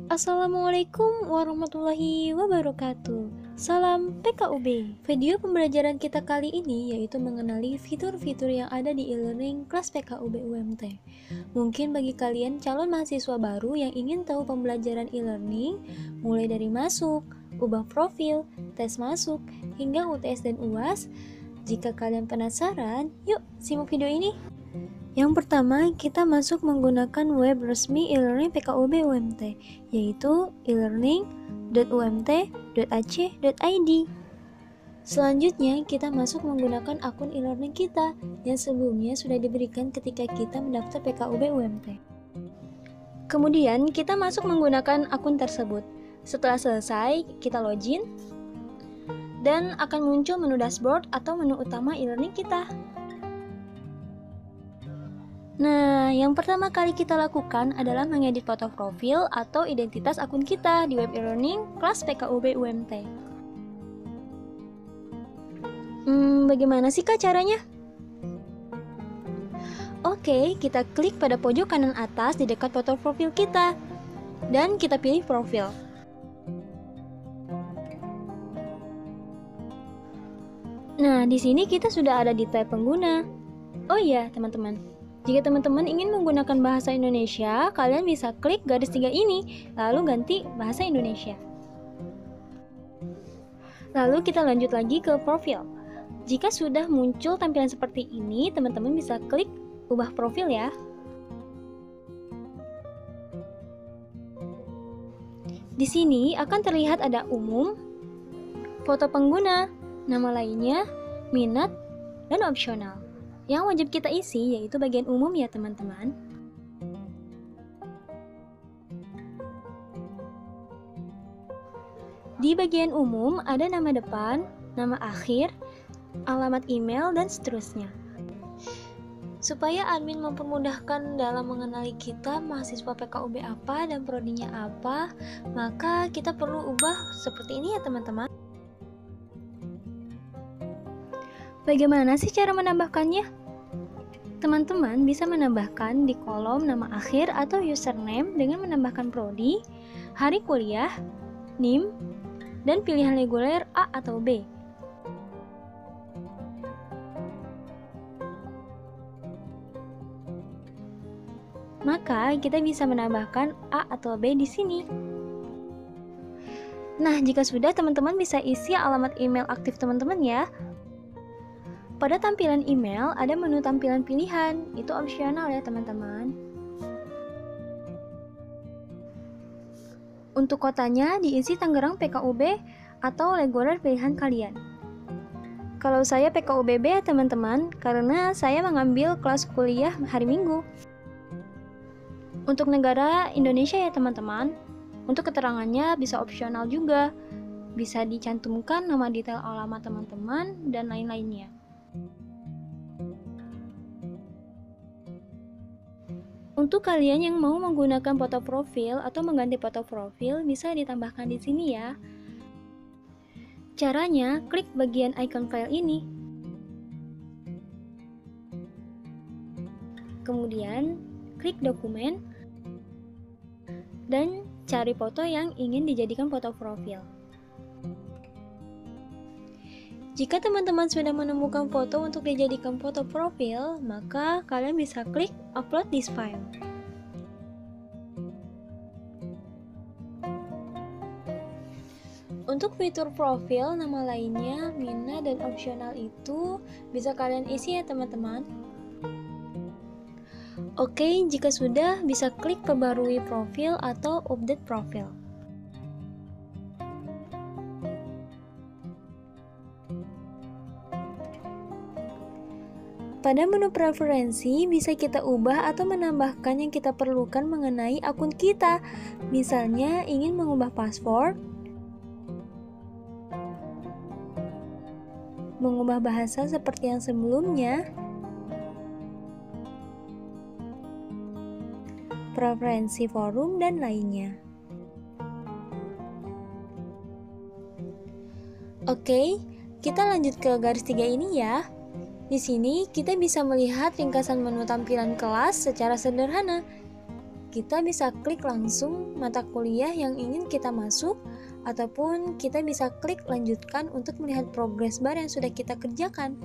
Assalamualaikum warahmatullahi wabarakatuh. Salam PKUB. Video pembelajaran kita kali ini yaitu mengenali fitur-fitur yang ada di e-learning kelas PKUB UMT. Mungkin bagi kalian calon mahasiswa baru yang ingin tahu pembelajaran e-learning, mulai dari masuk, ubah profil, tes masuk, hingga UTS dan UAS. Jika kalian penasaran, yuk simak video ini. Yang pertama, kita masuk menggunakan web resmi e-learning PKUB UMT, yaitu e-learning.umt.ac.id. Selanjutnya, kita masuk menggunakan akun e-learning kita yang sebelumnya sudah diberikan ketika kita mendaftar PKUB UMT. Kemudian, kita masuk menggunakan akun tersebut. Setelah selesai, kita login dan akan muncul menu dashboard atau menu utama e-learning kita. Nah, yang pertama kali kita lakukan adalah mengedit foto profil atau identitas akun kita di web e-learning kelas PKUB UMT. Bagaimana sih Kak caranya? Oke, kita klik pada pojok kanan atas di dekat foto profil kita dan kita pilih profil. Nah, di sini kita sudah ada detail pengguna. Oh iya, teman-teman. Jika teman-teman ingin menggunakan bahasa Indonesia, kalian bisa klik garis 3 ini, lalu ganti bahasa Indonesia. Lalu kita lanjut lagi ke profil. Jika sudah muncul tampilan seperti ini, teman-teman bisa klik ubah profil ya. Di sini akan terlihat ada umum, foto pengguna, nama lainnya, minat, dan opsional. Yang wajib kita isi yaitu bagian umum ya teman-teman. Di bagian umum ada nama depan, nama akhir, alamat email, dan seterusnya. Supaya admin mempermudahkan dalam mengenali kita mahasiswa PKUB apa dan prodinya apa, maka kita perlu ubah seperti ini ya teman-teman. Bagaimana sih cara menambahkannya? Teman-teman bisa menambahkan di kolom nama akhir atau username dengan menambahkan prodi, hari kuliah, NIM, dan pilihan reguler A atau B. Maka kita bisa menambahkan A atau B di sini. Nah, jika sudah, teman-teman bisa isi alamat email aktif teman-teman ya. Pada tampilan email ada menu tampilan pilihan, itu opsional ya teman-teman. Untuk kotanya diisi Tangerang PKUB atau reguler pilihan kalian. Kalau saya PKUBB ya teman-teman, karena saya mengambil kelas kuliah hari Minggu. Untuk negara Indonesia ya teman-teman. Untuk keterangannya bisa opsional juga. Bisa dicantumkan nama detail alamat teman-teman dan lain-lainnya. Untuk kalian yang mau menggunakan foto profil atau mengganti foto profil, bisa ditambahkan di sini ya. Caranya, klik bagian icon file ini. Kemudian, klik dokumen dan cari foto yang ingin dijadikan foto profil. Jika teman-teman sudah menemukan foto untuk dijadikan foto profil, maka kalian bisa klik upload this file. Untuk fitur profil, nama lainnya, minat, dan opsional itu bisa kalian isi ya teman-teman. Oke, jika sudah, bisa klik perbarui profil atau update profil. Pada menu preferensi, bisa kita ubah atau menambahkan yang kita perlukan mengenai akun kita. Misalnya, ingin mengubah password, mengubah bahasa seperti yang sebelumnya, preferensi forum, dan lainnya. Oke, kita lanjut ke garis 3 ini ya. Di sini kita bisa melihat ringkasan menu tampilan kelas secara sederhana. Kita bisa klik langsung mata kuliah yang ingin kita masuk, ataupun kita bisa klik lanjutkan untuk melihat progres bar yang sudah kita kerjakan.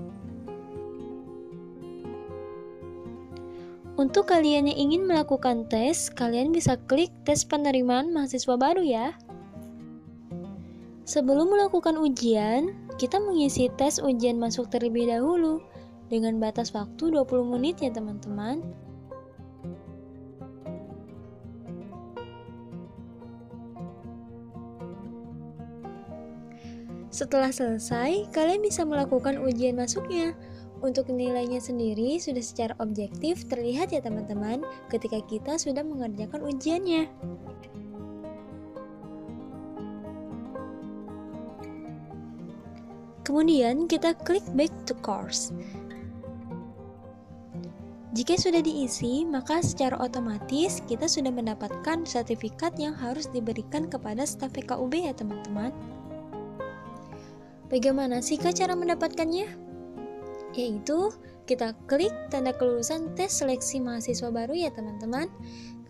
Untuk kalian yang ingin melakukan tes, kalian bisa klik tes penerimaan mahasiswa baru ya. Sebelum melakukan ujian, kita mengisi tes ujian masuk terlebih dahulu dengan batas waktu 20 menit ya teman-teman. Setelah selesai, kalian bisa melakukan ujian masuknya. Untuk nilainya sendiri sudah secara objektif terlihat ya teman-teman ketika kita sudah mengerjakan ujiannya. Kemudian kita klik back to course. Jika sudah diisi, maka secara otomatis kita sudah mendapatkan sertifikat yang harus diberikan kepada staf PKUB ya teman-teman. Bagaimana sih Kak cara mendapatkannya? Yaitu kita klik tanda kelulusan tes seleksi mahasiswa baru ya teman-teman.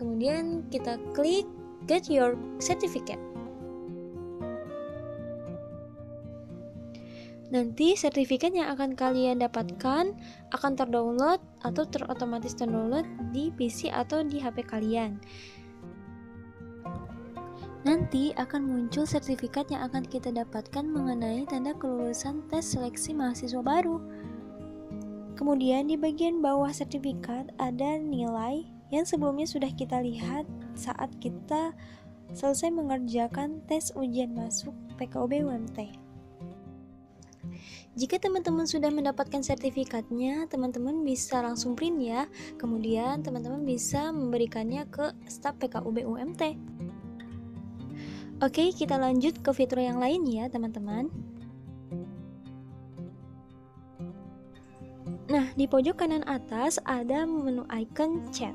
Kemudian kita klik get your certificate. Nanti sertifikat yang akan kalian dapatkan akan terdownload atau terotomatis terdownload di PC atau di HP kalian. Nanti akan muncul sertifikat yang akan kita dapatkan mengenai tanda kelulusan tes seleksi mahasiswa baru. Kemudian di bagian bawah sertifikat ada nilai yang sebelumnya sudah kita lihat saat kita selesai mengerjakan tes ujian masuk PKUB UMT. Jika teman-teman sudah mendapatkan sertifikatnya, teman-teman bisa langsung print ya. Kemudian teman-teman bisa memberikannya ke staf PKUB UMT. Oke, kita lanjut ke fitur yang lain ya teman-teman. Nah, di pojok kanan atas ada menu icon chat.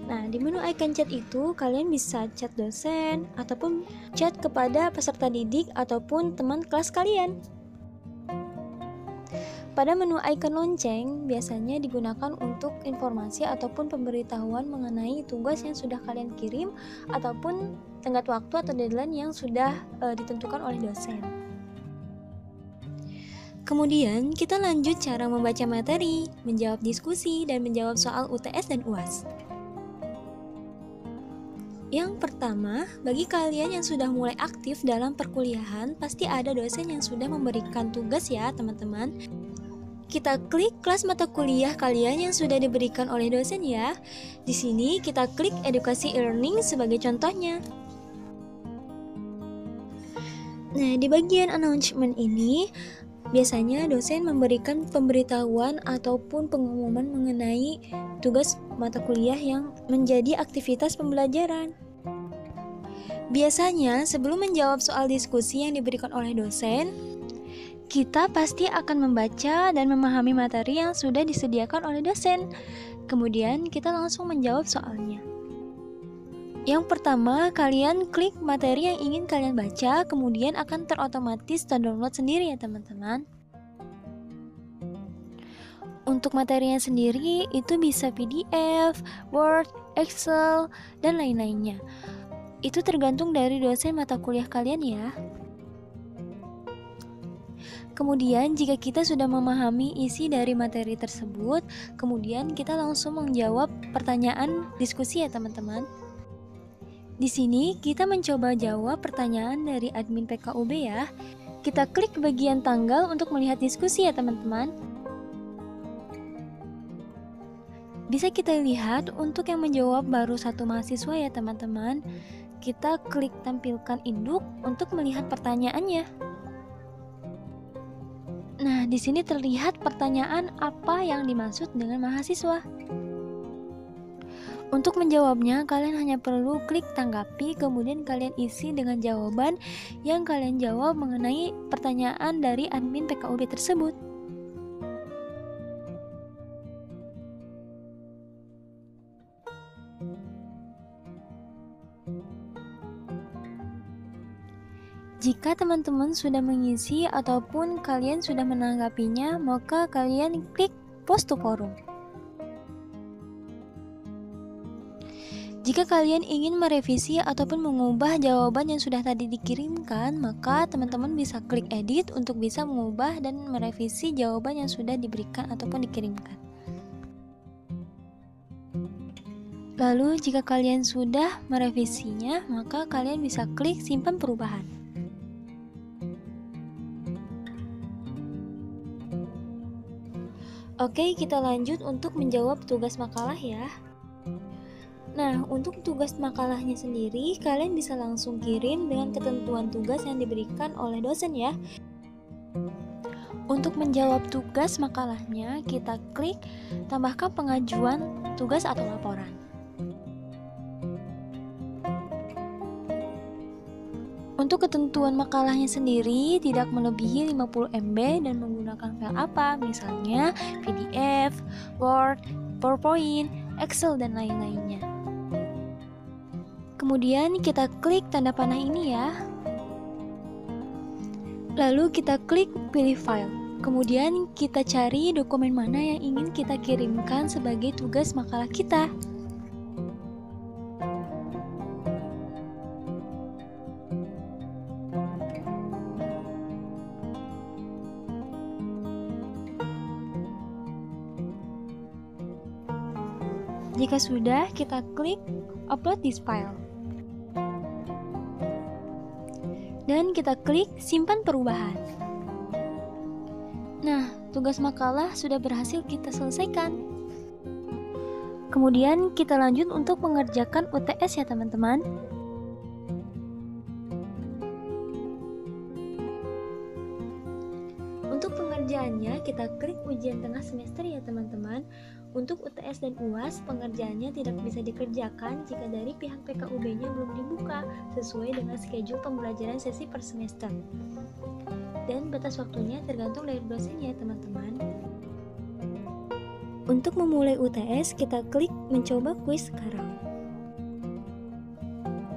Nah, di menu icon chat itu kalian bisa chat dosen ataupun chat kepada peserta didik ataupun teman kelas kalian. Pada menu icon lonceng biasanya digunakan untuk informasi ataupun pemberitahuan mengenai tugas yang sudah kalian kirim ataupun tenggat waktu atau deadline yang sudah ditentukan oleh dosen. Kemudian kita lanjut cara membaca materi, menjawab diskusi, dan menjawab soal UTS dan UAS. Yang pertama, bagi kalian yang sudah mulai aktif dalam perkuliahan, pasti ada dosen yang sudah memberikan tugas ya teman-teman. Kita klik kelas mata kuliah kalian yang sudah diberikan oleh dosen ya. Di sini kita klik edukasi e-learning sebagai contohnya. Nah, di bagian announcement ini biasanya dosen memberikan pemberitahuan ataupun pengumuman mengenai tugas mata kuliah yang menjadi aktivitas pembelajaran. Biasanya sebelum menjawab soal diskusi yang diberikan oleh dosen, kita pasti akan membaca dan memahami materi yang sudah disediakan oleh dosen. Kemudian kita langsung menjawab soalnya. Yang pertama, kalian klik materi yang ingin kalian baca, kemudian akan terotomatis terdownload sendiri ya teman-teman. Untuk materinya sendiri itu bisa PDF, Word, Excel, dan lain-lainnya. Itu tergantung dari dosen mata kuliah kalian ya. Kemudian jika kita sudah memahami isi dari materi tersebut, kemudian kita langsung menjawab pertanyaan diskusi ya teman-teman. Di sini kita mencoba jawab pertanyaan dari admin PKUB ya. Kita klik bagian tanggal untuk melihat diskusi ya teman-teman. Bisa kita lihat untuk yang menjawab baru satu mahasiswa ya teman-teman. Kita klik tampilkan induk untuk melihat pertanyaannya. Nah, di sini terlihat pertanyaan apa yang dimaksud dengan mahasiswa. Untuk menjawabnya, kalian hanya perlu klik tanggapi, kemudian kalian isi dengan jawaban yang kalian jawab mengenai pertanyaan dari admin PKUB tersebut. Jika teman-teman sudah mengisi ataupun kalian sudah menanggapinya, maka kalian klik post to forum. Jika kalian ingin merevisi ataupun mengubah jawaban yang sudah tadi dikirimkan, maka teman-teman bisa klik edit untuk bisa mengubah dan merevisi jawaban yang sudah diberikan ataupun dikirimkan. Lalu jika kalian sudah merevisinya, maka kalian bisa klik simpan perubahan. Oke, kita lanjut untuk menjawab tugas makalah ya. Nah, untuk tugas makalahnya sendiri, kalian bisa langsung kirim dengan ketentuan tugas yang diberikan oleh dosen ya. Untuk menjawab tugas makalahnya, kita klik tambahkan pengajuan tugas atau laporan. Untuk ketentuan makalahnya sendiri tidak melebihi 50 MB dan menggunakan file apa, misalnya PDF, Word, PowerPoint, Excel, dan lain-lainnya. Kemudian kita klik tanda panah ini ya. Lalu kita klik pilih file. Kemudian kita cari dokumen mana yang ingin kita kirimkan sebagai tugas makalah kita. Jika sudah, kita klik upload this file. Dan kita klik simpan perubahan. Nah, tugas makalah sudah berhasil kita selesaikan. Kemudian kita lanjut untuk mengerjakan UTS ya teman-teman. Untuk pengerjaannya kita klik ujian tengah semester ya teman-teman. Untuk UTS dan UAS, pengerjaannya tidak bisa dikerjakan jika dari pihak PKUB-nya belum dibuka sesuai dengan schedule pembelajaran sesi per semester. Dan batas waktunya tergantung dari dosen ya teman-teman. Untuk memulai UTS, kita klik mencoba kuis sekarang.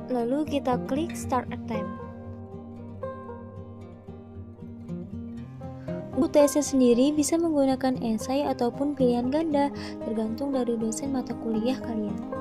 Lalu kita klik start attempt. UTS sendiri bisa menggunakan esai ataupun pilihan ganda, tergantung dari dosen mata kuliah kalian.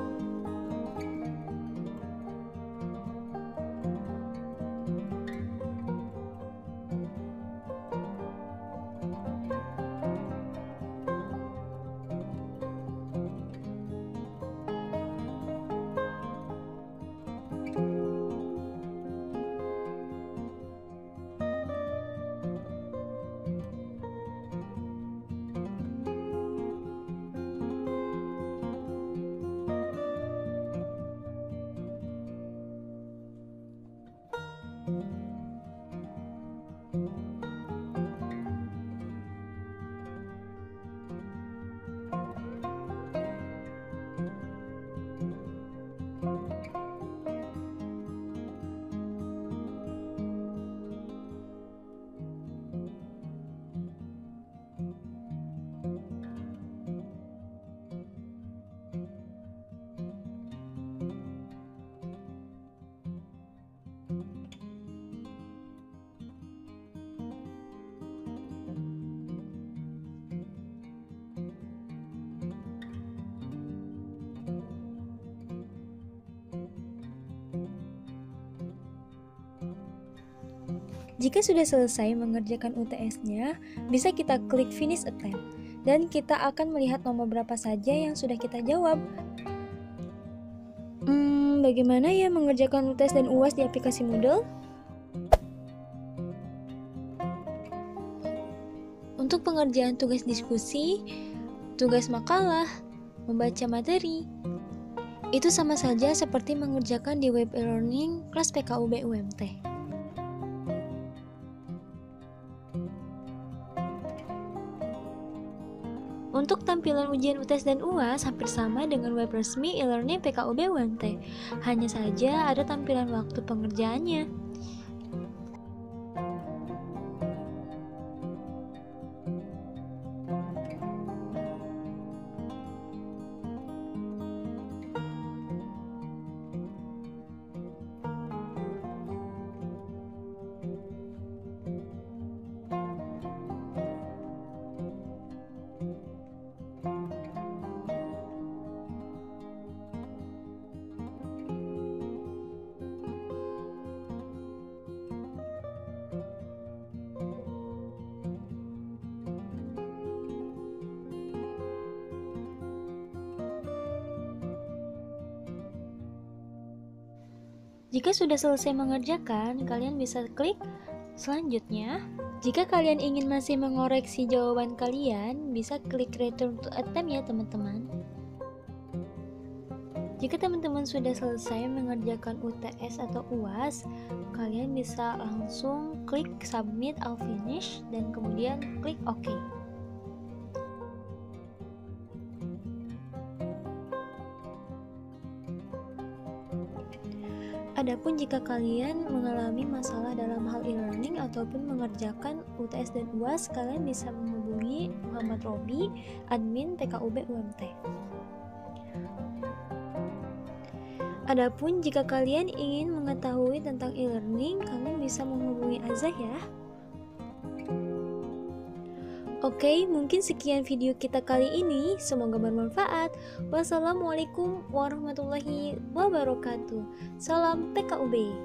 Jika sudah selesai mengerjakan UTS-nya, bisa kita klik finish attempt dan kita akan melihat nomor berapa saja yang sudah kita jawab. Bagaimana ya mengerjakan UTS dan UAS di aplikasi Moodle? Untuk pengerjaan tugas diskusi, tugas makalah, membaca materi, itu sama saja seperti mengerjakan di web e-learning kelas PKUB UMT. Untuk tampilan ujian UTS dan UAS hampir sama dengan web resmi e-learning PKUB UMT. Hanya saja ada tampilan waktu pengerjaannya. Jika sudah selesai mengerjakan, kalian bisa klik selanjutnya. Jika kalian ingin masih mengoreksi jawaban kalian, bisa klik return to attempt ya teman-teman. Jika teman-teman sudah selesai mengerjakan UTS atau UAS, kalian bisa langsung klik submit or finish dan kemudian klik OK. Adapun jika kalian mengalami masalah dalam hal e-learning ataupun mengerjakan UTS dan UAS, kalian bisa menghubungi Muhammad Robi, admin PKUB UMT. Adapun jika kalian ingin mengetahui tentang e-learning, kalian bisa menghubungi Azah ya. Oke, mungkin sekian video kita kali ini. Semoga bermanfaat. Wassalamualaikum warahmatullahi wabarakatuh. Salam PKUB.